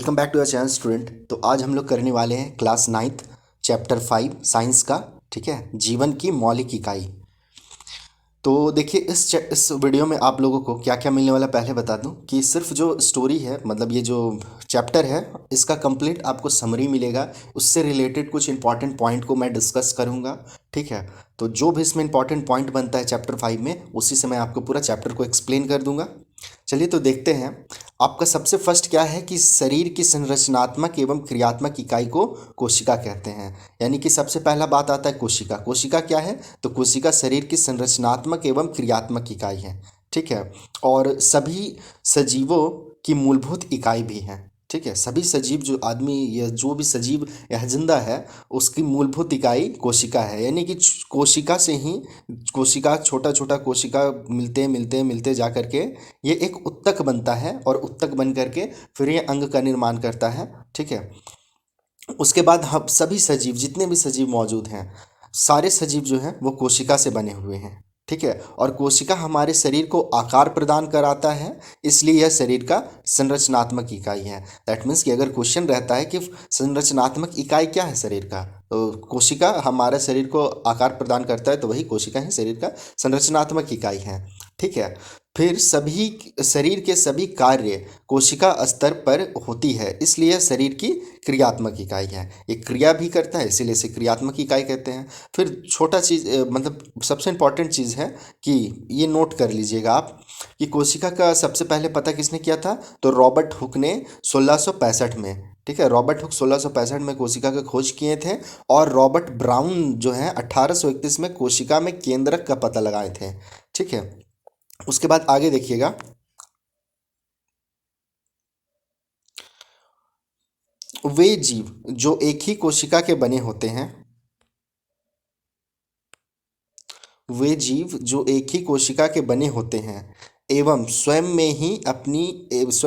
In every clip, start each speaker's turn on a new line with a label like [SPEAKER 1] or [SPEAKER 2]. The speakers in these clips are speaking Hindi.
[SPEAKER 1] Welcome back to our channel student. तो आज हम लोग करने वाले हैं क्लास 9th चैप्टर 5 साइंस का। ठीक है, जीवन की मौलिक इकाई। तो देखिए इस वीडियो में आप लोगों को क्या क्या मिलने वाला पहले बता दूं कि सिर्फ जो स्टोरी है, मतलब ये जो चैप्टर है, इसका कंप्लीट आपको समरी मिलेगा। उससे रिलेटेड कुछ इंपॉर्टेंट पॉइंट को मैं डिस्कस करूंगा। ठीक है, तो जो भी इसमें इंपॉर्टेंट पॉइंट बनता है चैप्टर 5 में, उसी से मैं आपको पूरा चैप्टर को एक्सप्लेन कर दूंगा। चलिए तो देखते हैं। आपका सबसे फर्स्ट क्या है कि शरीर की संरचनात्मक एवं क्रियात्मक इकाई को कोशिका कहते हैं। यानी कि सबसे पहला बात आता है कोशिका। कोशिका क्या है? तो कोशिका शरीर की संरचनात्मक एवं क्रियात्मक इकाई है। ठीक है, और सभी सजीवों की मूलभूत इकाई भी है। ठीक है, सभी सजीव जो आदमी या जो भी सजीव या जिंदा है, उसकी मूलभूत इकाई कोशिका है। यानी कि कोशिका से ही कोशिका, छोटा छोटा कोशिका मिलते मिलते मिलते जा करके ये एक उत्तक बनता है, और उत्तक बन करके फिर ये अंग का निर्माण करता है। ठीक है, उसके बाद हम सभी सजीव, जितने भी सजीव मौजूद हैं, सारे सजीव जो हैं वो कोशिका से बने हुए हैं। ठीक है, और कोशिका हमारे शरीर को आकार प्रदान कराता है, इसलिए यह शरीर का संरचनात्मक इकाई है। दैट मीन्स कि अगर क्वेश्चन रहता है कि संरचनात्मक इकाई क्या है शरीर का, तो कोशिका हमारे शरीर को आकार प्रदान करता है, तो वही कोशिका ही शरीर का संरचनात्मक इकाई है। ठीक है, फिर सभी शरीर के सभी कार्य कोशिका स्तर पर होती है, इसलिए यह शरीर की क्रियात्मक इकाई है। ये क्रिया भी करता है, इसीलिए इसे क्रियात्मक इकाई कहते हैं। फिर छोटा चीज़, मतलब सबसे इम्पॉर्टेंट चीज़ है कि ये नोट कर लीजिएगा आप कि कोशिका का सबसे पहले पता किसने किया था? तो रॉबर्ट हुक ने 1665 में। ठीक है, रॉबर्ट हुक 1665 में कोशिका का खोज किए थे, और रॉबर्ट ब्राउन जो है 1831 में कोशिका में केंद्रक का पता लगाए थे। ठीक है, उसके बाद आगे देखिएगा। वे जीव जो एक ही कोशिका के बने होते हैं, वे जीव जो एक ही कोशिका के बने होते हैं एवं स्वयं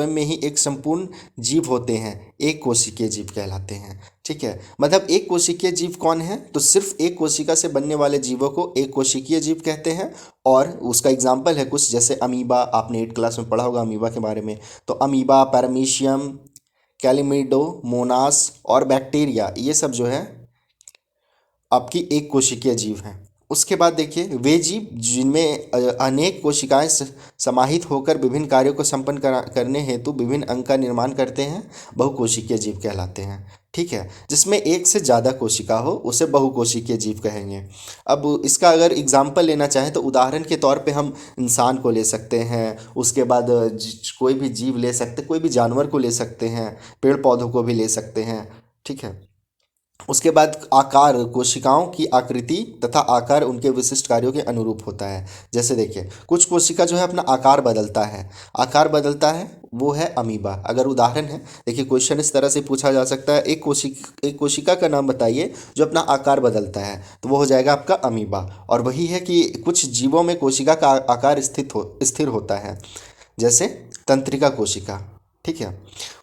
[SPEAKER 1] में ही एक संपूर्ण जीव होते हैं, एक कोशिकीय जीव कहलाते हैं। ठीक है, मतलब एक कोशिकीय जीव कौन है? तो सिर्फ एक कोशिका से बनने वाले जीवों को एक कोशिकीय जीव कहते हैं। और उसका एग्जाम्पल है कुछ, जैसे अमीबा, आपने 8 क्लास में पढ़ा होगा अमीबा के बारे में। तो अमीबा, पैरामीशियम, कैलिमिडो, मोनास और बैक्टीरिया, ये सब जो है आपकी एक कोशिकीय जीव हैं। उसके बाद देखिए, वे जीव जिनमें अनेक कोशिकाएं समाहित होकर विभिन्न कार्यों को संपन्न करने हेतु विभिन्न अंग का निर्माण करते हैं, बहुकोशिकीय जीव कहलाते हैं। ठीक है, जिसमें एक से ज़्यादा कोशिका हो उसे बहुकोशिकीय जीव कहेंगे। अब इसका अगर एग्जाम्पल लेना चाहें तो उदाहरण के तौर पे हम इंसान को ले सकते हैं, उसके बाद कोई भी जीव ले सकते, कोई भी जानवर को ले सकते हैं, पेड़ पौधों को भी ले सकते हैं। ठीक है, उसके बाद आकार, कोशिकाओं की आकृति तथा आकार उनके विशिष्ट कार्यों के अनुरूप होता है। जैसे देखिए, कुछ कोशिका जो है अपना आकार बदलता है। आकार बदलता है वो है अमीबा। अगर उदाहरण है, देखिए क्वेश्चन इस तरह से पूछा जा सकता है, एक कोशिका का नाम बताइए जो अपना आकार बदलता है, तो वो हो जाएगा आपका अमीबा। और वही है कि कुछ जीवों में कोशिका का आकार स्थिर होता है, जैसे तंत्रिका कोशिका। ठीक है,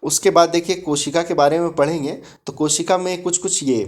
[SPEAKER 1] उसके बाद देखिए कोशिका के बारे में पढ़ेंगे तो कोशिका में कुछ कुछ ये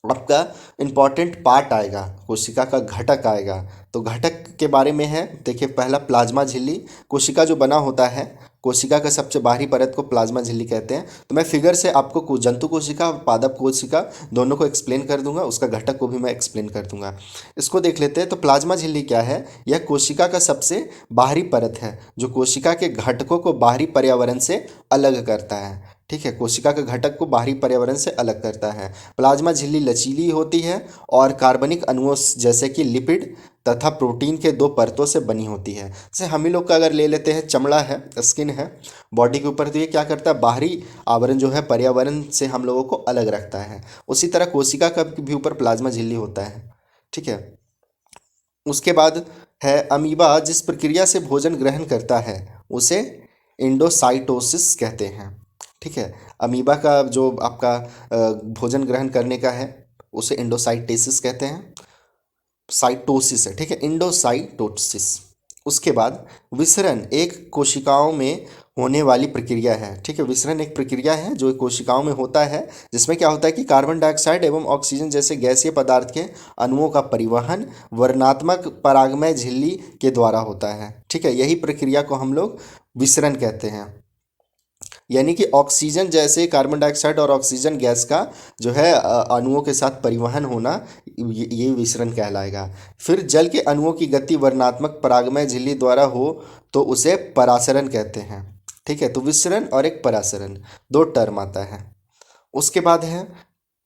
[SPEAKER 1] आपका इम्पॉर्टेंट पार्ट आएगा, कोशिका का घटक आएगा। तो घटक के बारे में है, देखिए पहला प्लाज्मा झिल्ली। कोशिका जो बना होता है, कोशिका का सबसे बाहरी परत को प्लाज्मा झिल्ली कहते हैं। तो मैं फिगर से आपको जंतु कोशिका और पादप कोशिका दोनों को एक्सप्लेन कर दूंगा, उसका घटक को भी मैं एक्सप्लेन कर दूंगा। इसको देख लेते हैं। तो प्लाज्मा झिल्ली क्या है? यह कोशिका का सबसे बाहरी परत है जो कोशिका के घटकों को बाहरी पर्यावरण से अलग करता है। ठीक है, कोशिका के घटक को बाहरी पर्यावरण से अलग करता है। प्लाज्मा झिल्ली लचीली होती है और कार्बनिक अणुओं जैसे कि लिपिड तथा प्रोटीन के दो परतों से बनी होती है। जैसे हम ही लोग का अगर ले लेते हैं, चमड़ा है, स्किन है बॉडी के ऊपर, तो ये क्या करता है? बाहरी आवरण जो है पर्यावरण से हम लोगों को अलग रखता है। उसी तरह कोशिका का भी ऊपर प्लाज्मा झिल्ली होता है। ठीक है, उसके बाद है अमीबा, जिस प्रक्रिया से भोजन ग्रहण करता है उसे इंडोसाइटोसिस कहते हैं। ठीक है, अमीबा का जो आपका भोजन ग्रहण करने का है उसे इंडोसाइटेसिस कहते हैं। साइटोसिस है, ठीक है, इंडोसाइटोसिस। उसके बाद विसरण एक कोशिकाओं में होने वाली प्रक्रिया है। ठीक है, विसरण एक प्रक्रिया है जो कोशिकाओं में होता है, जिसमें क्या होता है कि कार्बन डाइऑक्साइड एवं ऑक्सीजन जैसे गैसीय पदार्थ के अणुओं का परिवहन वर्णात्मक परागमय झिल्ली के द्वारा होता है। ठीक है, यही प्रक्रिया को हम लोग विसरण कहते हैं। यानी कि ऑक्सीजन जैसे कार्बन डाइऑक्साइड और ऑक्सीजन गैस का जो है अणुओं के साथ परिवहन होना, ये विसरण कहलाएगा। फिर जल के अणुओं की गति वर्णात्मक परागमय झिल्ली द्वारा हो तो उसे परासरण कहते हैं। ठीक है, तो विसरण और एक परासरण, दो टर्म आता है। उसके बाद है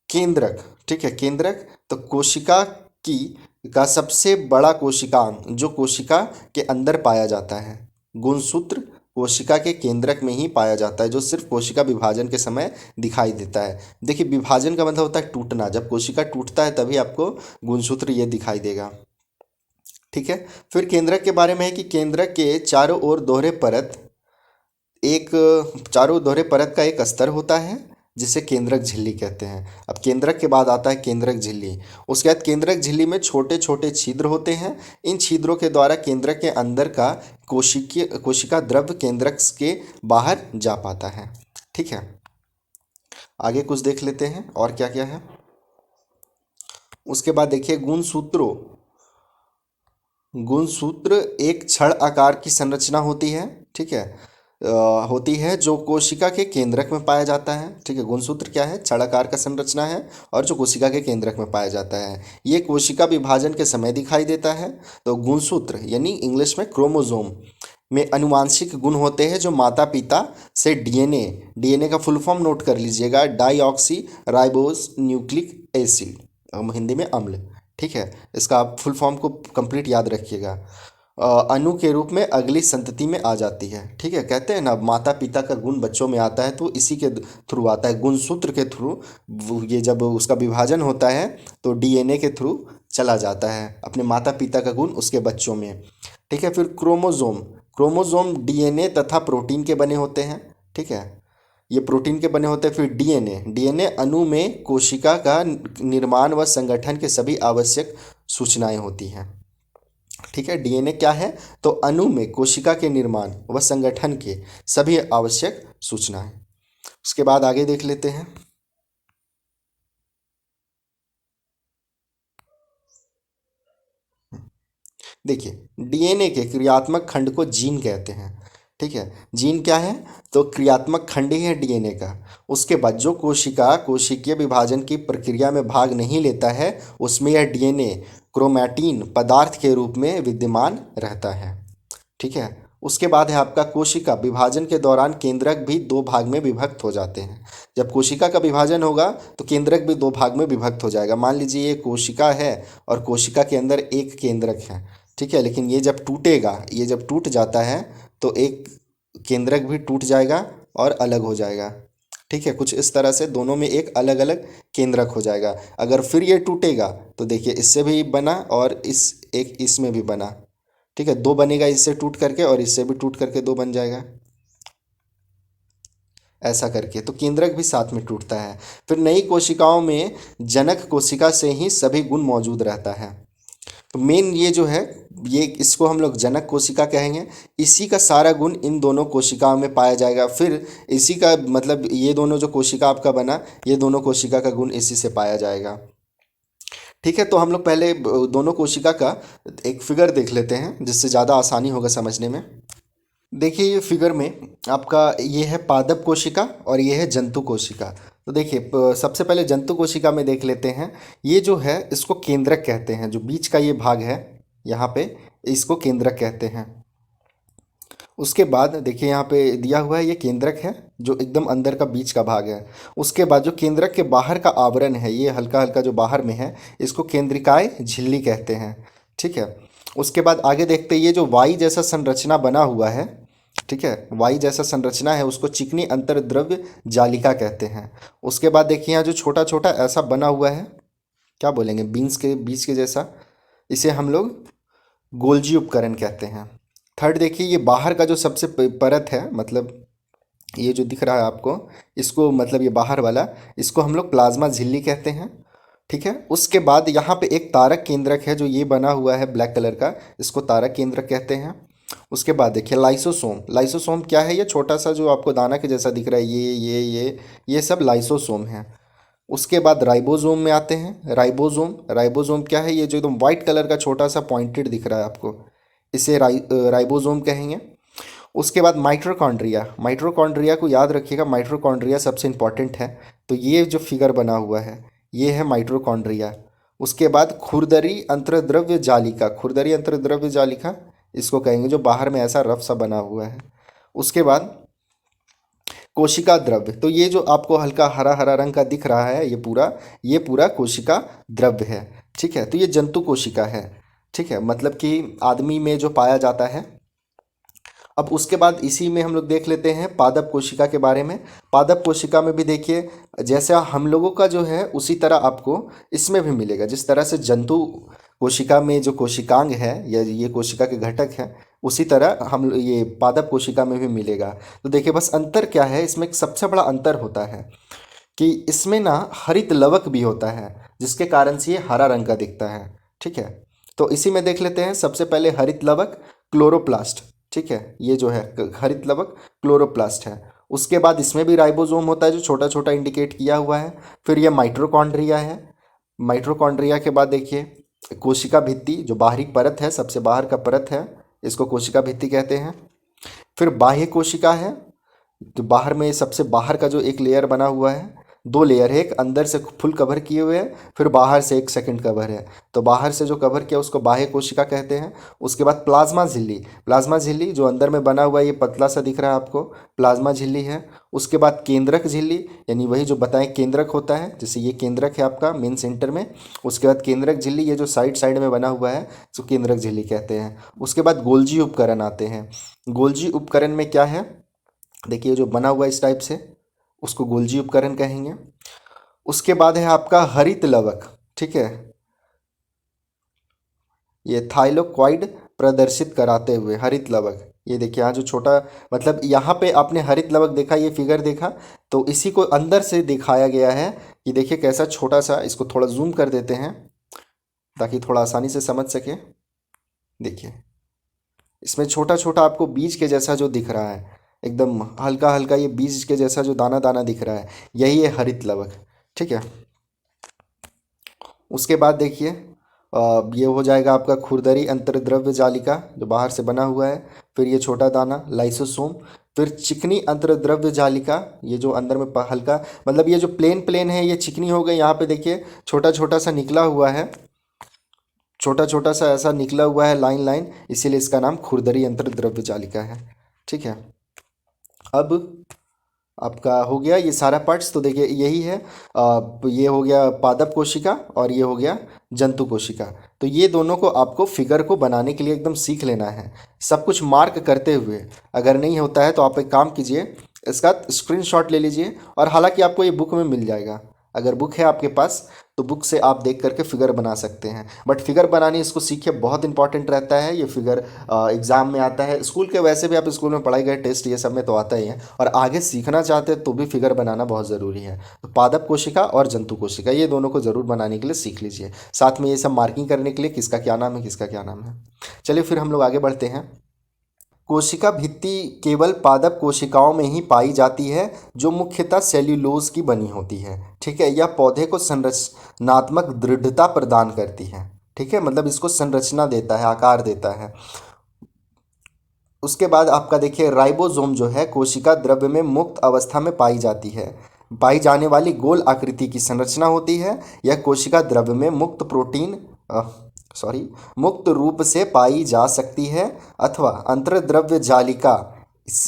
[SPEAKER 1] केंद्रक। ठीक है, केंद्रक तो कोशिका की का सबसे बड़ा कोशिकांग जो कोशिका के अंदर पाया जाता है। गुणसूत्र कोशिका के केंद्रक में ही पाया जाता है, जो सिर्फ कोशिका विभाजन के समय दिखाई देता है। देखिए, विभाजन का मतलब होता है टूटना, जब कोशिका टूटता है तभी आपको गुणसूत्र ये दिखाई देगा। ठीक है, फिर केंद्रक के बारे में है कि केंद्रक के चारों ओर दोहरे परत एक चारों दोहरे परत का एक अस्तर होता है जिसे केंद्रक झिल्ली कहते हैं। अब केंद्रक के बाद आता है केंद्रक झिल्ली। उसके बाद केंद्रक झिल्ली में छोटे छोटे छिद्र होते हैं। इन छिद्रों के द्वारा केंद्रक के अंदर का कोशिका द्रव्य केंद्रक के बाहर जा पाता है। ठीक है, आगे कुछ देख लेते हैं और क्या क्या है। उसके बाद देखिए गुणसूत्र एक छड़ आकार की संरचना होती है। ठीक है, होती है जो कोशिका के केंद्रक में पाया जाता है। ठीक है, गुणसूत्र क्या है, छड़ आकार का संरचना है और जो कोशिका के केंद्रक में पाया जाता है। ये कोशिका विभाजन के समय दिखाई देता है। तो गुणसूत्र यानी इंग्लिश में क्रोमोसोम में अनुवांशिक गुण होते हैं जो माता पिता से डीएनए का फुल फॉर्म नोट कर लीजिएगा, deoxy ribose nucleic acid, Hindi में अम्ल। ठीक है, इसका आप फुल फॉर्म को कंप्लीट याद रखिएगा। अणु के रूप में अगली संतति में आ जाती है। ठीक है, कहते हैं ना माता पिता का गुण बच्चों में आता है, तो इसी के थ्रू आता है, गुणसूत्र के थ्रू। ये जब उसका विभाजन होता है तो डीएनए के थ्रू चला जाता है अपने माता पिता का गुण उसके बच्चों में। ठीक है, फिर क्रोमोसोम डीएनए तथा प्रोटीन के बने होते हैं। ठीक है, ये प्रोटीन के बने होते हैं। फिर डीएनए अणु में कोशिका का निर्माण व संगठन के सभी आवश्यक सूचनाएं होती हैं। ठीक है, डीएनए क्या है, तो अणु में कोशिका के निर्माण व संगठन के सभी आवश्यक सूचनाएं। उसके बाद आगे देख लेते हैं। देखिए, डीएनए के क्रियात्मक खंड को जीन कहते हैं। ठीक है, जीन क्या है, तो क्रियात्मक खंड ही है डीएनए का। उसके बाद जो कोशिकीय विभाजन की प्रक्रिया में भाग नहीं लेता है उसमें यह डीएनए क्रोमैटिन पदार्थ के रूप में विद्यमान रहता है। ठीक है, उसके बाद है आपका कोशिका विभाजन के दौरान केंद्रक भी दो भाग में विभक्त हो जाते हैं। जब कोशिका का विभाजन होगा तो केंद्रक भी दो भाग में विभक्त हो जाएगा। मान लीजिए ये कोशिका है और कोशिका के अंदर एक केंद्रक है। ठीक है, लेकिन ये जब टूट जाता है तो एक केंद्रक भी टूट जाएगा और अलग हो जाएगा। ठीक है, कुछ इस तरह से दोनों में एक अलग अलग केंद्रक हो जाएगा। अगर फिर ये टूटेगा तो देखिए इससे भी बना और इसमें भी बना। ठीक है, दो बनेगा इससे टूट करके और इससे भी टूट करके दो बन जाएगा, ऐसा करके। तो केंद्रक भी साथ में टूटता है। फिर नई कोशिकाओं में जनक कोशिका से ही सभी गुण मौजूद रहता है। तो मेन ये जो है, ये इसको हम लोग जनक कोशिका कहेंगे। इसी का सारा गुण इन दोनों कोशिकाओं में पाया जाएगा। फिर इसी का मतलब ये दोनों जो कोशिका आपका बना, ये दोनों कोशिका का गुण इसी से पाया जाएगा। ठीक है, तो हम लोग पहले दोनों कोशिका का एक फिगर देख लेते हैं जिससे ज़्यादा आसानी होगा समझने में। देखिए, ये फिगर में आपका ये है पादप कोशिका और ये है जंतु कोशिका। तो देखिए, सबसे पहले जंतु कोशिका में देख लेते हैं। ये जो है इसको केंद्रक कहते हैं, जो बीच का ये भाग है यहाँ पे, इसको केंद्रक कहते हैं। उसके बाद देखिए यहाँ पे दिया हुआ है, ये केंद्रक है जो एकदम अंदर का बीच का भाग है। उसके बाद जो केंद्रक के बाहर का आवरण है, ये हल्का हल्का जो बाहर में है, इसको केंद्रिकाय झिल्ली कहते हैं। ठीक है, उसके बाद आगे देखते हैं, ये जो वाई जैसा संरचना बना हुआ है, ठीक है, वाई जैसा संरचना है, उसको चिकनी अंतर्द्रव्य जालिका कहते हैं। उसके बाद देखिए यहाँ जो छोटा छोटा ऐसा बना हुआ है, क्या बोलेंगे, बीन्स के बीज के जैसा, इसे हम लोग गोल्जी उपकरण कहते हैं। थर्ड देखिए, ये बाहर का जो सबसे परत है, मतलब ये जो दिख रहा है आपको, इसको मतलब ये बाहर वाला, इसको हम लोग प्लाज्मा झिल्ली कहते हैं। ठीक है, उसके बाद यहाँ पे एक तारक केंद्रक है जो ये बना हुआ है ब्लैक कलर का, इसको तारक केंद्रक कहते हैं। उसके बाद देखिए लाइसोसोम क्या है, ये छोटा सा जो आपको दाना के जैसा दिख रहा है, ये सब लाइसोसोम है। उसके बाद राइबोसोम में आते हैं। राइबोसोम क्या है, ये जो एकदम वाइट कलर का छोटा सा पॉइंटेड दिख रहा है आपको, इसे राइबोसोम कहेंगे। उसके बाद माइटोकॉन्ड्रिया, माइटोकॉन्ड्रिया को याद रखिएगा, माइटोकॉन्ड्रिया सबसे इंपॉर्टेंट है। तो ये जो फिगर बना हुआ है ये है माइटोकॉन्ड्रिया। उसके बाद खुरदरी अंतर्द्रव्य जालिका, खुरदरी अंतर्द्रव्य जालिका इसको कहेंगे, जो बाहर में ऐसा रफ सा बना हुआ है। उसके बाद कोशिका द्रव्य, तो ये जो आपको हल्का हरा हरा रंग का दिख रहा है ये पूरा कोशिका द्रव्य है। ठीक है, तो ये जंतु कोशिका है। ठीक है, मतलब कि आदमी में जो पाया जाता है। अब उसके बाद इसी में हम लोग देख लेते हैं पादप कोशिका के बारे में। पादप कोशिका में भी देखिए, जैसा हम लोगों का जो है उसी तरह आपको इसमें भी मिलेगा। जिस तरह से जंतु कोशिका में जो कोशिकांग है या ये कोशिका के घटक हैं, उसी तरह हम ये पादप कोशिका में भी मिलेगा। तो देखिए बस अंतर क्या है, इसमें एक सबसे बड़ा अंतर होता है कि इसमें ना हरित लवक भी होता है, जिसके कारण से ये हरा रंग का दिखता है। ठीक है, तो इसी में देख लेते हैं। सबसे पहले हरित लवक क्लोरोप्लास्ट। ठीक है, ये जो है हरित लवक क्लोरोप्लास्ट है। उसके बाद इसमें भी राइबोसोम होता है जो छोटा छोटा इंडिकेट किया हुआ है। फिर ये माइटोकॉन्ड्रिया है। माइटोकॉन्ड्रिया के बाद देखिए कोशिका भित्ति, जो बाहरी परत है, सबसे बाहर का परत है, इसको कोशिका भित्ति कहते हैं। फिर बाह्य कोशिका है, तो बाहर में सबसे बाहर का जो एक लेयर बना हुआ है, दो लेयर है, एक अंदर से फुल कवर किए हुए हैं, फिर बाहर से एक सेकंड कवर है। तो बाहर से जो कवर किया उसको बाह्य कोशिका कहते हैं। उसके बाद प्लाज्मा झिल्ली, प्लाज्मा झिल्ली जो अंदर में बना हुआ है, ये पतला सा दिख रहा है आपको, प्लाज्मा झिल्ली है। उसके बाद केंद्रक झिल्ली, यानी वही जो बताएं केंद्रक होता है, जैसे ये केंद्रक है आपका मेन सेंटर में। उसके बाद केंद्रक झिल्ली, ये जो साइड साइड में बना हुआ है उसको केंद्रक झिल्ली कहते हैं। उसके बाद गोल्जी उपकरण आते हैं। गोल्जी उपकरण में क्या है, देखिए जो बना हुआ है इस टाइप से, उसको गोल्जी उपकरण कहेंगे। उसके बाद है आपका हरित लवक। ठीक है, ये थाइलोक्वाइड प्रदर्शित कराते हुए हरित लवक, ये देखिए यहाँ जो छोटा, मतलब यहाँ पे आपने हरित लवक देखा, ये फिगर देखा, तो इसी को अंदर से दिखाया गया है कि देखिए कैसा छोटा सा। इसको थोड़ा जूम कर देते हैं ताकि थोड़ा आसानी से समझ सके। देखिए इसमें छोटा छोटा आपको बीज के जैसा जो दिख रहा है, एकदम हल्का हल्का ये बीज के जैसा जो दाना दाना दिख रहा है, यही है हरित लवक। ठीक है, उसके बाद देखिए ये हो जाएगा आपका खुरदरी अंतर्द्रव्य जालिका जो बाहर से बना हुआ है। फिर ये छोटा दाना लाइसोसोम। फिर चिकनी अंतर्द्रव्य जालिका, ये जो अंदर में हल्का, मतलब ये जो प्लेन प्लेन है ये चिकनी हो गई। यहाँ पे देखिए छोटा छोटा सा निकला हुआ है, छोटा छोटा सा ऐसा निकला हुआ है लाइन लाइन, इसीलिए इसका नाम खुरदरी अंतर्द्रव्य जालिका है। ठीक है, अब आपका हो गया ये सारा पार्ट्स। तो देखिए यही है, ये हो गया पादप कोशिका और ये हो गया जंतु कोशिका। तो ये दोनों को आपको फिगर को बनाने के लिए एकदम सीख लेना है, सब कुछ मार्क करते हुए। अगर नहीं होता है तो आप एक काम कीजिए, इसका स्क्रीनशॉट ले लीजिए, और हालांकि आपको ये बुक में मिल जाएगा। अगर बुक है आपके पास तो बुक से आप देख करके फिगर बना सकते हैं। बट फिगर बनानी इसको सीखिए, बहुत इंपॉर्टेंट रहता है ये फिगर। एग्ज़ाम में आता है, स्कूल के वैसे भी आप स्कूल में पढ़ाई गए टेस्ट ये सब में तो आता ही है, और आगे सीखना चाहते हैं तो भी फिगर बनाना बहुत ज़रूरी है। तो पादप कोशिका और जंतु कोशिका ये दोनों को ज़रूर बनाने के लिए सीख लीजिए, साथ में ये सब मार्किंग करने के लिए किसका क्या नाम है, किसका क्या नाम है। चलिए फिर हम लोग आगे बढ़ते हैं। कोशिका भित्ति केवल पादप कोशिकाओं में ही पाई जाती है, जो मुख्यतः सेल्यूलोज की बनी होती है। ठीक है, यह पौधे को संरचनात्मक दृढ़ता प्रदान करती है। ठीक है, मतलब इसको संरचना देता है, आकार देता है। उसके बाद आपका देखिए राइबोसोम जो है कोशिका द्रव्य में मुक्त अवस्था में पाई जाती है। पाई जाने वाली गोल आकृति की संरचना होती है। यह कोशिका द्रव्य में मुक्त रूप से पाई जा सकती है अथवा अंतर्द्रव्य जालिका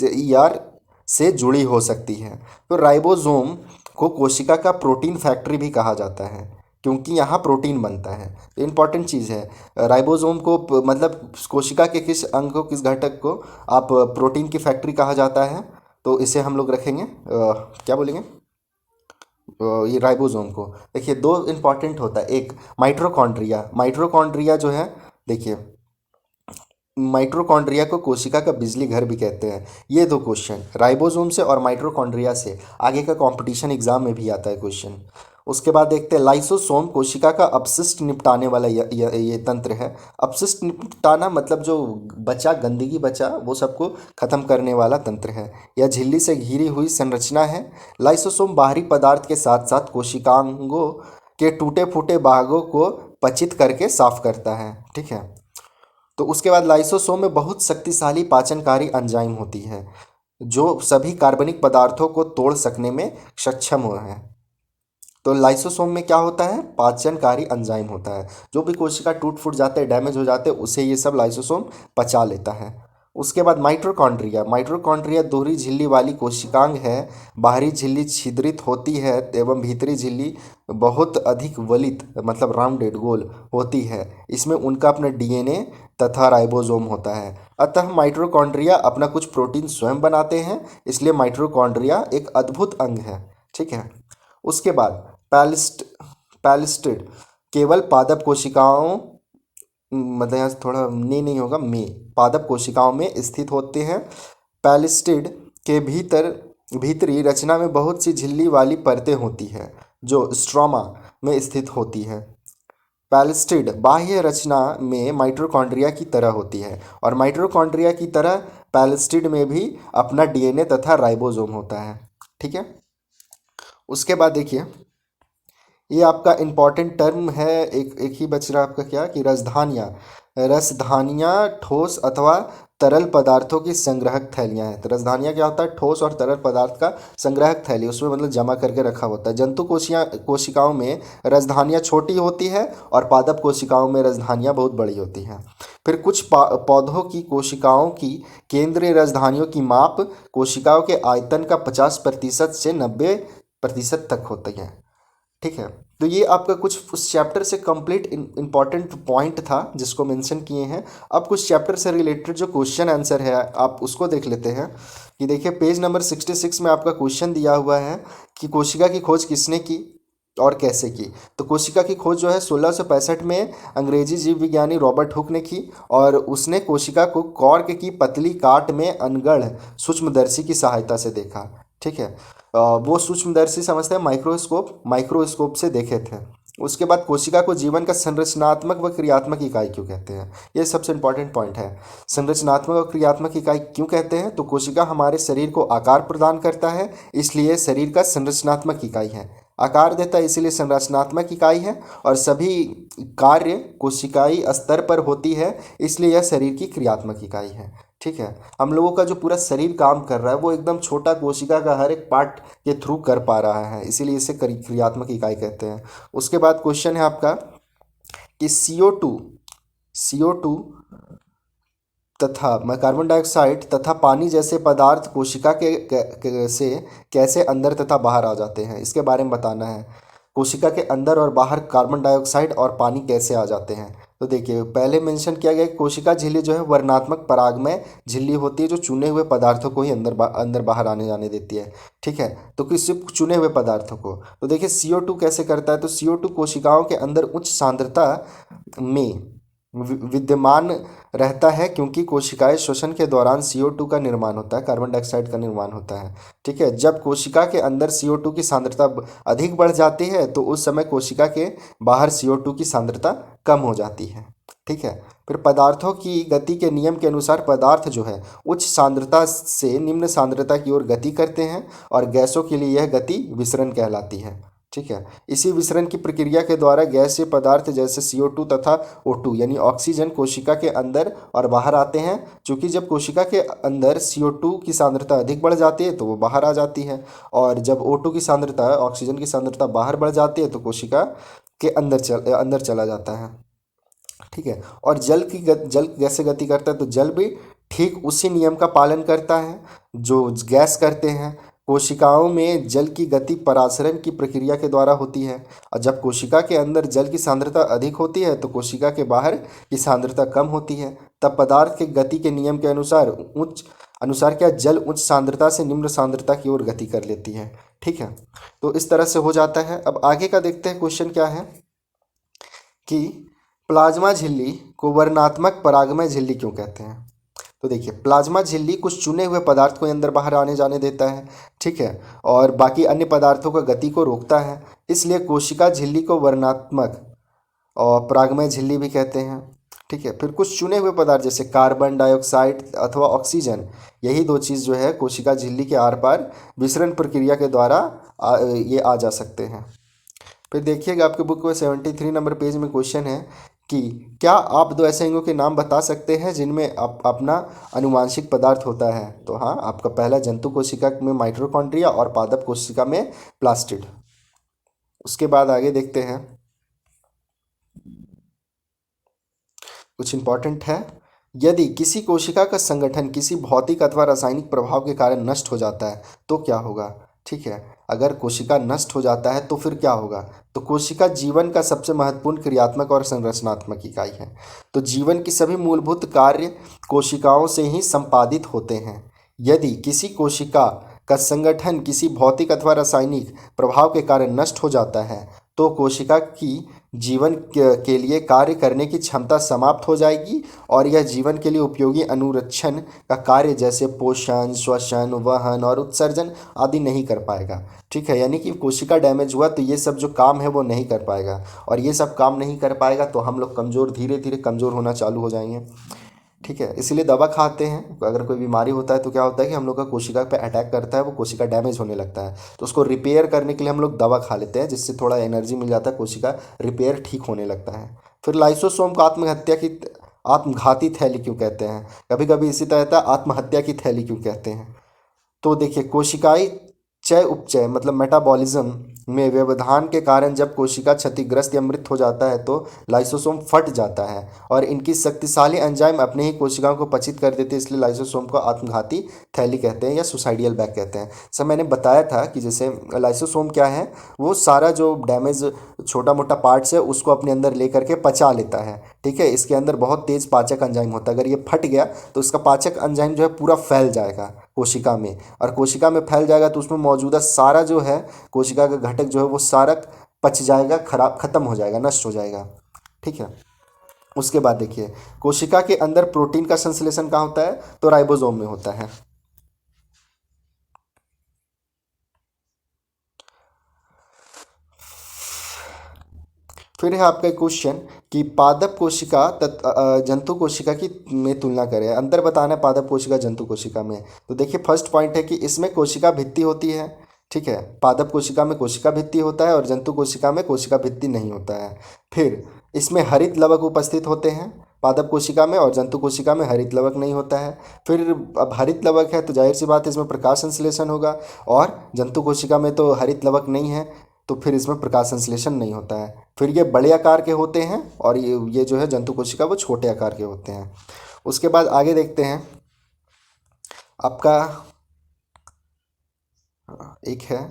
[SPEAKER 1] यार से जुड़ी हो सकती है। तो राइबोसोम को कोशिका का प्रोटीन फैक्ट्री भी कहा जाता है, क्योंकि यहाँ प्रोटीन बनता है। तो इम्पॉर्टेंट चीज़ है राइबोसोम को, मतलब कोशिका के किस अंग को, किस घटक को आप प्रोटीन की फैक्ट्री कहा जाता है। तो इसे हम लोग रखेंगे क्या बोलेंगे, ये राइबोसोम को। देखिए दो इम्पॉर्टेंट होता है, एक माइटोकॉन्ड्रिया, माइटोकॉन्ड्रिया जो है देखिए, माइटोकॉन्ड्रिया को कोशिका का बिजली घर भी कहते हैं। ये दो क्वेश्चन राइबोसोम से और माइटोकॉन्ड्रिया से आगे का कंपटीशन एग्जाम में भी आता है क्वेश्चन। उसके बाद देखते हैं लाइसोसोम कोशिका का अपशिष्ट निपटाने वाला ये तंत्र है। अपशिष्ट निपटाना मतलब जो बचा, गंदगी बचा, वो सबको खत्म करने वाला तंत्र है। यह झिल्ली से घिरी हुई संरचना है। लाइसोसोम बाहरी पदार्थ के साथ साथ कोशिकांगों के टूटे फूटे भागों को पचित करके साफ करता है। ठीक है, तो उसके बाद लाइसोसोम में बहुत शक्तिशाली पाचनकारी एंजाइम होती है जो सभी कार्बनिक पदार्थों को तोड़ सकने में सक्षम हुआ है। तो लाइसोसोम में क्या होता है, पाचनकारी एंजाइम होता है। जो भी कोशिका टूट फूट जाते हैं, डैमेज हो जाते हैं, उसे ये सब लाइसोसोम पचा लेता है। उसके बाद माइटोकॉन्ड्रिया। माइटोकॉन्ड्रिया दोहरी झिल्ली वाली कोशिकांग है। बाहरी झिल्ली छिद्रित होती है एवं भीतरी झिल्ली बहुत अधिक वलित मतलब राउंडेड गोल होती है। इसमें उनका अपना डीएनए तथा राइबोसोम होता है। अतः माइटोकॉन्ड्रिया अपना कुछ प्रोटीन स्वयं बनाते हैं, इसलिए माइटोकॉन्ड्रिया एक अद्भुत अंग है। ठीक है। उसके बाद पैलिस्टिड केवल पादप कोशिकाओं, मतलब यहाँ से थोड़ा नहीं होगा, में पादप कोशिकाओं में स्थित होते हैं। पैलिस्टिड के भीतरी रचना में बहुत सी झिल्ली वाली परतें होती हैं जो स्ट्रोमा में स्थित होती हैं। पैलिस्टिड बाह्य रचना में माइटोकॉन्ड्रिया की तरह होती है और माइटोकॉन्ड्रिया की तरह पैलिस्टिड में भी अपना डीएनए तथा राइबोसोम होता है। ठीक है। उसके बाद देखिए, ये आपका इम्पॉर्टेंट टर्म है, एक ही बच रहा आपका क्या, कि रसधानियाँ। रसधानियाँ ठोस अथवा तरल पदार्थों की संग्रहक थैलियाँ हैं। तो रसधानियाँ क्या होता है, ठोस और तरल पदार्थ का संग्रहक थैली, उसमें मतलब जमा करके रखा होता है। जंतु कोशिकाओं में रसधानियाँ छोटी होती है और पादप कोशिकाओं में रसधानियाँ बहुत बड़ी होती हैं। फिर कुछ पौधों की कोशिकाओं की केंद्रीय रसधानियों की माप कोशिकाओं के आयतन का 50% से 90% तक होती है। ठीक है। तो ये आपका कुछ उस चैप्टर से कंप्लीट इंपॉर्टेंट पॉइंट था जिसको मेंशन किए हैं। अब कुछ चैप्टर से रिलेटेड जो क्वेश्चन आंसर है आप उसको देख लेते हैं। कि देखिए पेज नंबर 66 में आपका क्वेश्चन दिया हुआ है कि कोशिका की खोज किसने की और कैसे की। तो कोशिका की खोज जो है 1665 में अंग्रेजी जीव विज्ञानी रॉबर्ट हुक ने की और उसने कोशिका को कॉर्क की पतली काट में अनगढ़ सूक्ष्मदर्शी की सहायता से देखा। ठीक है। वो सूक्ष्मदर्शी समझते हैं माइक्रोस्कोप से देखे थे। उसके बाद कोशिका को जीवन का संरचनात्मक व क्रियात्मक इकाई क्यों कहते हैं, ये सबसे इंपॉर्टेंट पॉइंट है। संरचनात्मक और क्रियात्मक इकाई क्यों कहते हैं, तो कोशिका हमारे शरीर को आकार प्रदान करता है, इसलिए शरीर का संरचनात्मक इकाई है। आकार देता है इसलिए संरचनात्मक इकाई है, और सभी कार्य कोशिकाई स्तर पर होती है, इसलिए यह शरीर की क्रियात्मक इकाई है। ठीक है। हम लोगों का जो पूरा शरीर काम कर रहा है वो एकदम छोटा कोशिका का हर एक पार्ट के थ्रू कर पा रहा है, इसीलिए इसे क्रियात्मक इकाई कहते हैं। उसके बाद क्वेश्चन है आपका कि CO2 तथा कार्बन डाइऑक्साइड तथा पानी जैसे पदार्थ कोशिका से कैसे अंदर तथा बाहर आ जाते हैं, इसके बारे में बताना है। कोशिका के अंदर और बाहर कार्बन डाइऑक्साइड और पानी कैसे आ जाते हैं। तो देखिए पहले मेंशन किया गया कि कोशिका झिल्ली जो है वर्णात्मक परागमय झिल्ली होती है जो चुने हुए पदार्थों को ही अंदर बाहर आने जाने देती है। ठीक है। तो किसी चुने हुए पदार्थों को, तो देखिए CO2 कैसे करता है, तो CO2 कोशिकाओं के अंदर उच्च सांद्रता में विद्यमान रहता है क्योंकि कोशिकाएं श्वसन के दौरान CO2 का निर्माण होता है, कार्बन डाइऑक्साइड का निर्माण होता है। ठीक है। जब कोशिका के अंदर CO2 की सांद्रता अधिक बढ़ जाती है तो उस समय कोशिका के बाहर CO2 की सांद्रता कम हो जाती है। ठीक है। फिर पदार्थों की गति के नियम के अनुसार पदार्थ जो है उच्च सांद्रता से निम्न सांद्रता की ओर गति करते हैं और गैसों के लिए यह गति विसरण कहलाती है। ठीक है। इसी विसरण की प्रक्रिया के द्वारा गैसीय पदार्थ जैसे CO2 तथा O2 यानी ऑक्सीजन कोशिका के अंदर और बाहर आते हैं। चूंकि जब कोशिका के अंदर CO2 की सांद्रता अधिक बढ़ जाती है तो वो बाहर आ जाती है, और जब O2 की सांद्रता ऑक्सीजन की सांद्रता बाहर बढ़ जाती है तो कोशिका के अंदर चला जाता है। ठीक है। और जल कैसे गति करता है, तो जल भी ठीक उसी नियम का पालन करता है जो गैस करते हैं। कोशिकाओं में जल की गति परासरण की प्रक्रिया के द्वारा होती है, और जब कोशिका के अंदर जल की सांद्रता अधिक होती है तो कोशिका के बाहर की सांद्रता कम होती है। तब पदार्थ के गति के नियम के अनुसार क्या जल उच्च सांद्रता से निम्न सांद्रता की ओर गति कर लेती है। ठीक है। तो इस तरह से हो जाता है। अब आगे का देखते हैं क्वेश्चन क्या है कि प्लाज्मा झिल्ली को वर्णात्मक परागमय झिल्ली क्यों कहते हैं। तो देखिए प्लाज्मा झिल्ली कुछ चुने हुए पदार्थ को अंदर बाहर आने जाने देता है। ठीक है। और बाकी अन्य पदार्थों का गति को रोकता है, इसलिए कोशिका झिल्ली को वर्णात्मक और परागमय झिल्ली भी कहते हैं। ठीक है। फिर कुछ चुने हुए पदार्थ जैसे कार्बन डाइऑक्साइड अथवा ऑक्सीजन, यही दो चीज़ जो है कोशिका झिल्ली के आर पार विसरण प्रक्रिया के द्वारा ये आ जा सकते हैं। फिर देखिएगा आपके बुक में 73 नंबर पेज में क्वेश्चन है कि क्या आप दो ऐसे अंगों के नाम बता सकते हैं जिनमें अपना अनुवांशिक पदार्थ होता है? तो हाँ, आपका पहला जंतु कोशिका में माइटोकॉन्ड्रिया और पादप कोशिका में प्लास्टिड। उसके बाद आगे देखते हैं, कुछ इंपॉर्टेंट है। यदि किसी कोशिका का संगठन किसी भौतिक अथवा रासायनिक प्रभाव के कारण नष्ट हो जाता है तो क्या होगा? ठीक है, अगर कोशिका नष्ट हो जाता है तो फिर क्या होगा? तो कोशिका जीवन का सबसे महत्वपूर्ण क्रियात्मक और संरचनात्मक इकाई है। तो जीवन की सभी मूलभूत कार्य कोशिकाओं से ही संपादित होते हैं। यदि किसी कोशिका का संगठन किसी भौतिक अथवा रासायनिक प्रभाव के कारण नष्ट हो जाता है तो कोशिका की जीवन के लिए कार्य करने की क्षमता समाप्त हो जाएगी और यह जीवन के लिए उपयोगी अनुरक्षण का कार्य जैसे पोषण, श्वसन, वहन और उत्सर्जन आदि नहीं कर पाएगा। ठीक है, यानी कि कोशिका डैमेज हुआ तो ये सब जो काम है वो नहीं कर पाएगा, और ये सब काम नहीं कर पाएगा तो हम लोग कमज़ोर, धीरे धीरे कमज़ोर होना चालू हो जाएंगे। ठीक है, इसीलिए दवा खाते हैं। अगर कोई बीमारी होता है तो क्या होता है कि हम लोग का कोशिका पे अटैक करता है, वो कोशिका डैमेज होने लगता है, तो उसको रिपेयर करने के लिए हम लोग दवा खा लेते हैं, जिससे थोड़ा एनर्जी मिल जाता है, कोशिका रिपेयर ठीक होने लगता है। फिर लाइसोसोम को आत्मघाती थैली क्यों कहते हैं? कभी कभी इसी तरह आत्महत्या की थैली क्यों कहते हैं? तो देखिए, कोशिकाई चय उपचय मतलब मेटाबॉलिज्म में व्यवधान के कारण जब कोशिका क्षतिग्रस्त या मृत हो जाता है तो लाइसोसोम फट जाता है और इनकी शक्तिशाली एंजाइम अपने ही कोशिकाओं को पचित कर देते हैं, इसलिए लाइसोसोम को आत्मघाती थैली कहते हैं या सुसाइडियल बैग कहते हैं। सर मैंने बताया था कि जैसे लाइसोसोम क्या है, वो सारा जो डैमेज छोटा मोटा पार्ट्स है उसको अपने अंदर लेकर के पचा लेता है। ठीक है, इसके अंदर बहुत तेज पाचक एंजाइम होता है, अगर ये फट गया तो इसका पाचक एंजाइम जो है पूरा फैल जाएगा कोशिका में, और कोशिका में फैल जाएगा तो उसमें मौजूदा सारा जो है कोशिका का घटक जो है वो सारा पच जाएगा, खराब खत्म हो जाएगा, नष्ट हो जाएगा। ठीक है, उसके बाद देखिए, कोशिका के अंदर प्रोटीन का संश्लेषण कहाँ होता है? तो राइबोसोम में होता है। फिर है आपका क्वेश्चन कि पादप कोशिका जंतु कोशिका की में तुलना करें, अंतर बताना है पादप कोशिका जंतु कोशिका में। तो देखिए, फर्स्ट पॉइंट है कि इसमें कोशिका भित्ति होती है। ठीक है, पादप कोशिका में कोशिका भित्ति होता है और जंतु कोशिका में कोशिका भित्ति नहीं होता है। फिर इसमें हरित लवक उपस्थित होते हैं पादप कोशिका में, और जंतु कोशिका में हरित लवक नहीं होता है। फिर अब हरित लवक है तो जाहिर सी बात है इसमें प्रकाश संश्लेषण होगा, और जंतु कोशिका में तो हरित लवक नहीं है तो फिर इसमें प्रकाश संश्लेषण नहीं होता है। फिर ये बड़े आकार के होते हैं और ये जो है जंतु कोशिका वो छोटे आकार के होते हैं। उसके बाद आगे देखते हैं, आपका एक है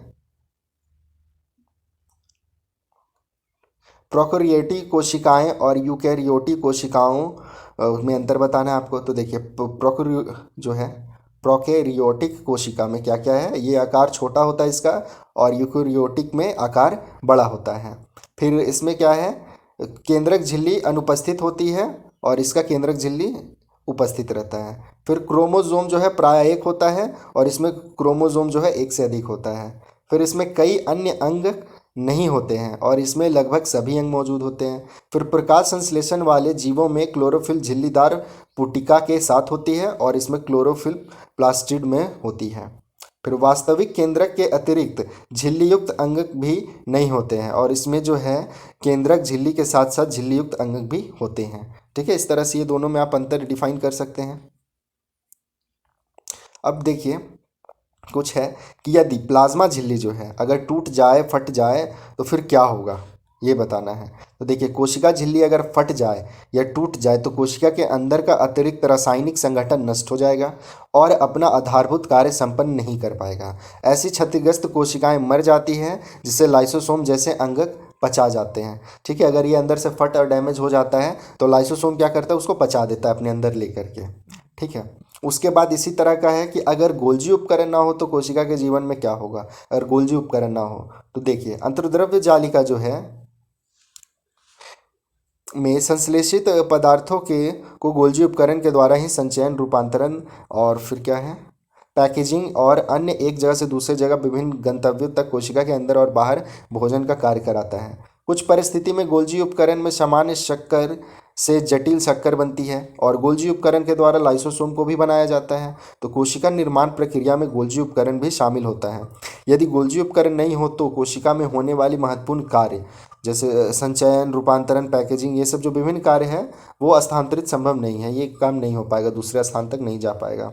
[SPEAKER 1] प्रोकैरियोटिक कोशिकाएं और यूकैरियोटिक कोशिकाओं में अंतर बताना है आपको। तो देखिए, प्रोकैरियो जो है प्रोकैरियोटिक कोशिका में क्या क्या है, ये आकार छोटा होता है इसका, और यूकैरियोटिक में आकार बड़ा होता है। फिर इसमें क्या है, केंद्रक झिल्ली अनुपस्थित होती है और इसका केंद्रक झिल्ली उपस्थित रहता है। फिर क्रोमोसोम जो है प्राय एक होता है और इसमें क्रोमोसोम जो है एक से अधिक होता है। फिर इसमें कई अन्य अंग नहीं होते हैं और इसमें लगभग सभी अंग मौजूद होते हैं। फिर प्रकाश संश्लेषण वाले जीवों में क्लोरोफिल झिल्लीदार पुटिका के साथ होती है और इसमें क्लोरोफिल प्लास्टिड में होती है। फिर वास्तविक केंद्रक के अतिरिक्त झिल्ली युक्त अंग भी नहीं होते हैं और इसमें जो है केंद्रक झिल्ली के साथ साथ झिल्ली युक्त अंग भी होते हैं। ठीक है, इस तरह से ये दोनों में आप अंतर डिफाइन कर सकते हैं। अब देखिए, कुछ है कि यदि प्लाज्मा झिल्ली जो है अगर टूट जाए, फट जाए तो फिर क्या होगा, ये बताना है। तो देखिए, कोशिका झिल्ली अगर फट जाए या टूट जाए तो कोशिका के अंदर का अतिरिक्त रासायनिक संगठन नष्ट हो जाएगा और अपना आधारभूत कार्य संपन्न नहीं कर पाएगा। ऐसी क्षतिग्रस्त कोशिकाएं मर जाती हैं जिससे लाइसोसोम जैसे अंग पचा जाते हैं। ठीक है, अगर ये अंदर से फट और डैमेज हो जाता है तो लाइसोसोम क्या करता है, उसको पचा देता है अपने अंदर लेकर के। ठीक है, उसके बाद इसी तरह का है कि अगर गोल्जी उपकरण ना हो तो कोशिका के जीवन में क्या होगा। अगर गोल्जी उपकरण ना हो तो देखिए, अंतर्द्रव्य जालिका जो है में संश्लेषित पदार्थों के को गोल्जी उपकरण के द्वारा ही संचयन, रूपांतरण और फिर क्या है पैकेजिंग और अन्य एक जगह से दूसरे जगह विभिन्न गंतव्यों तक कोशिका के अंदर और बाहर भोजन का कार्य कराता है। कुछ परिस्थिति में गोल्जी उपकरण में सामान्य शक्कर से जटिल शक्कर बनती है और गोल्जी उपकरण के द्वारा लाइसोसोम को भी बनाया जाता है। तो कोशिका निर्माण प्रक्रिया में गोल्जी उपकरण भी शामिल होता है। यदि गोल्जी उपकरण नहीं हो तो कोशिका में होने वाली महत्वपूर्ण कार्य जैसे संचयन, रूपांतरण, पैकेजिंग, ये सब जो विभिन्न कार्य हैं वो स्थानांतरित संभव नहीं है, ये काम नहीं हो पाएगा, दूसरे स्थान तक नहीं जा पाएगा।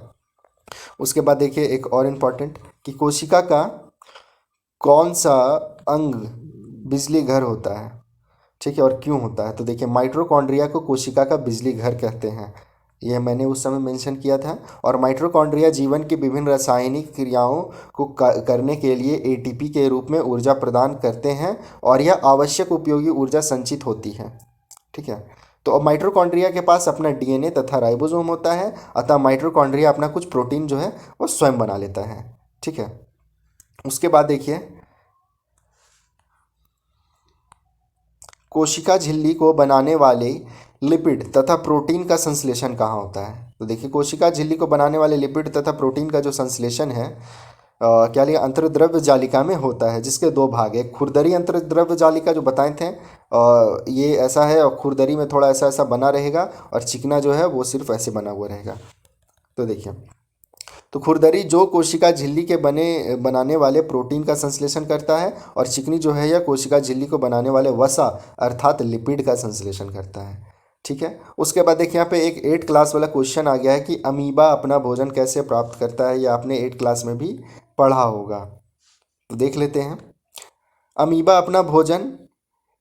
[SPEAKER 1] उसके बाद देखिए एक और इम्पॉर्टेंट कि कोशिका का कौन सा अंग बिजली घर होता है, ठीक है, और क्यों होता है। तो देखिए माइटोकॉन्ड्रिया को कोशिका का बिजली घर कहते हैं, यह मैंने उस समय मेंशन किया था। और माइटोकॉन्ड्रिया जीवन की विभिन्न रासायनिक क्रियाओं को करने के लिए एटीपी के रूप में ऊर्जा प्रदान करते हैं और यह आवश्यक उपयोगी ऊर्जा संचित होती है, ठीक है। तो अब माइटोकॉन्ड्रिया के पास अपना डीएनए तथा राइबोसोम होता है, अतः माइटोकॉन्ड्रिया अपना कुछ प्रोटीन जो है वो स्वयं बना लेता है, ठीक है। उसके बाद देखिए कोशिका झिल्ली को बनाने वाले लिपिड तथा प्रोटीन का संश्लेषण कहाँ होता है। तो देखिए कोशिका झिल्ली को बनाने वाले लिपिड तथा प्रोटीन का जो संश्लेषण है क्या लिया, अंतर्द्रव्य जालिका में होता है, जिसके दो भाग है। खुरदरी अंतर्द्रव्य जालिका जो बताए थे ये ऐसा है, और खुरदरी में थोड़ा ऐसा ऐसा बना रहेगा और चिकना जो है वो सिर्फ ऐसे बना हुआ रहेगा। तो देखिए तो खुरदरी जो कोशिका झिल्ली के बनाने वाले प्रोटीन का संश्लेषण करता है और चिकनी जो है यह कोशिका झिल्ली को बनाने वाले वसा अर्थात लिपिड का संश्लेषण करता है, ठीक है। उसके बाद देखिए यहाँ पे एक 8 क्लास वाला क्वेश्चन आ गया है कि अमीबा अपना भोजन कैसे प्राप्त करता है, यह आपने 8 क्लास में भी पढ़ा होगा। तो देख लेते हैं। अमीबा अपना भोजन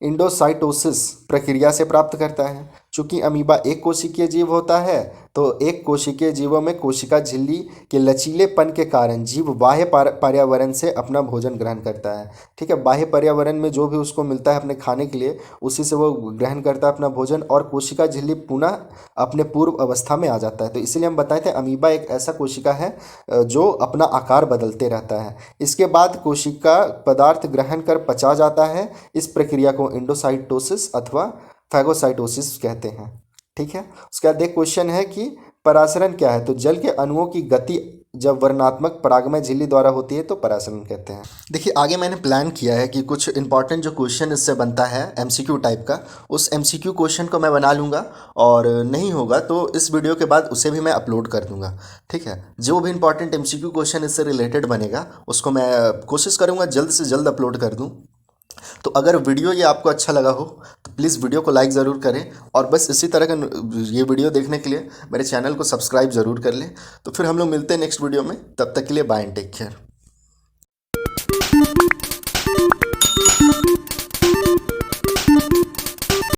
[SPEAKER 1] इंडोसाइटोसिस प्रक्रिया से प्राप्त करता है। चूंकि अमीबा एक कोशिकीय जीव होता है तो एक कोशिकीय जीवों में कोशिका झिल्ली के लचीलेपन के कारण जीव बाह्य पर्यावरण से अपना भोजन ग्रहण करता है, ठीक है। बाह्य पर्यावरण में जो भी उसको मिलता है अपने खाने के लिए उसी से वो ग्रहण करता है अपना भोजन और कोशिका झिल्ली पुनः अपने पूर्व अवस्था में आ जाता है। तो इसीलिए हम बताए थे अमीबा एक ऐसा कोशिका है जो अपना आकार बदलते रहता है। इसके बाद कोशिका पदार्थ ग्रहण कर पचा जाता है। इस प्रक्रिया को इंडोसाइटोसिस अथवा फैगोसाइटोसिस कहते हैं, ठीक है। उसके बाद एक क्वेश्चन है कि परासरण क्या है। तो जल के अणुओं की गति जब वर्णात्मक परागमय झिल्ली द्वारा होती है तो परासरण कहते हैं। देखिए आगे मैंने प्लान किया है कि कुछ इंपॉर्टेंट जो क्वेश्चन इससे बनता है एमसीक्यू टाइप का, उस एमसीक्यू क्वेश्चन को मैं बना लूँगा और नहीं होगा तो इस वीडियो के बाद उसे भी मैं अपलोड कर दूँगा, ठीक है। जो भी इंपॉर्टेंट एमसीक्यू क्वेश्चन इससे रिलेटेड बनेगा उसको मैं कोशिश करूँगा जल्द से जल्द अपलोड कर दूँ। तो अगर वीडियो ये आपको अच्छा लगा हो तो प्लीज़ वीडियो को लाइक ज़रूर करें और बस इसी तरह का ये वीडियो देखने के लिए मेरे चैनल को सब्सक्राइब ज़रूर कर लें। तो फिर हम लोग मिलते हैं नेक्स्ट वीडियो में, तब तक के लिए बाय एंड टेक केयर।